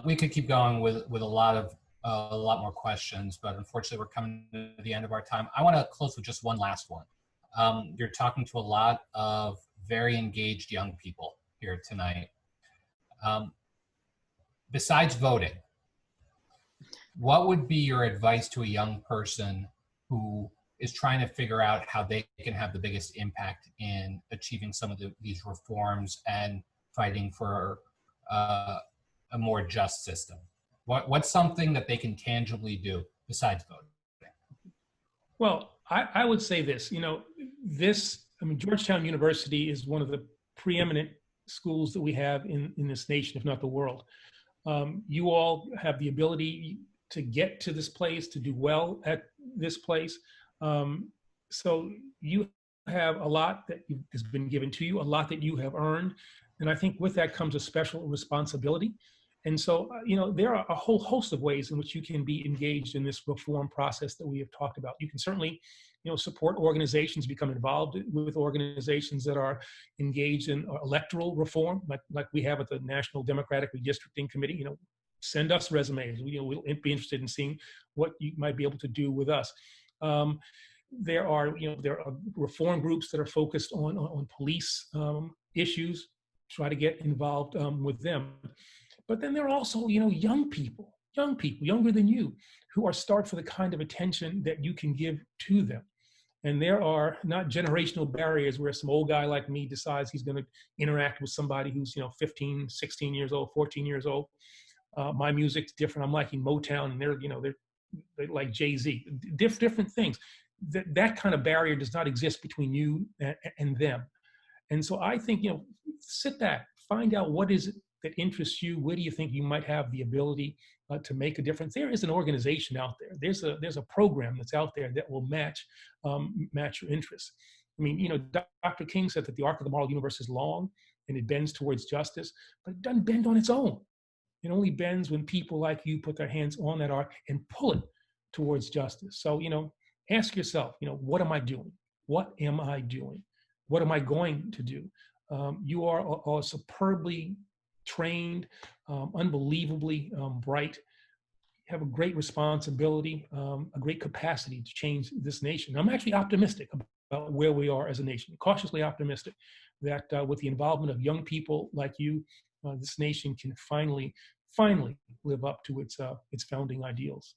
We could keep going with a lot more questions, but unfortunately, we're coming to the end of our time. I want to close with just one last one. You're talking to a lot of very engaged young people here tonight. Besides voting, what would be your advice to a young person who is trying to figure out how they can have the biggest impact in achieving some of these reforms and fighting for a more just system? What's something that they can tangibly do besides voting? Well, I would say this, Georgetown University is one of the preeminent schools that we have in this nation, if not the world. You all have the ability to get to this place, to do well at this place. So you have a lot that has been given to you, a lot that you have earned. And I think with that comes a special responsibility. And so, there are a whole host of ways in which you can be engaged in this reform process that we have talked about. You can certainly, support organizations, become involved with organizations that are engaged in electoral reform, like we have at the National Democratic Redistricting Committee. Send us resumes. We'll be interested in seeing what you might be able to do with us. There are reform groups that are focused on police issues. Try to get involved with them. But then there are also, young people, younger than you, who are starved for the kind of attention that you can give to them. And there are not generational barriers where some old guy like me decides he's going to interact with somebody who's, 15, 16 years old, 14 years old. My music's different. I'm liking Motown, and they're like Jay-Z. Different things. That kind of barrier does not exist between you and them. And so I think, sit back, find out what is it that interests you. Where do you think you might have the ability to make a difference? There is an organization out there. There's a program that's out there that will match your interests. Dr. King said that the arc of the moral universe is long and it bends towards justice, but it doesn't bend on its own. It only bends when people like you put their hands on that arc and pull it towards justice. So, ask yourself, what am I doing? What am I doing? What am I going to do? You are superbly trained, unbelievably bright. You have a great responsibility, a great capacity to change this nation. I'm actually optimistic about where we are as a nation, cautiously optimistic that with the involvement of young people like you, this nation can finally live up to its founding ideals.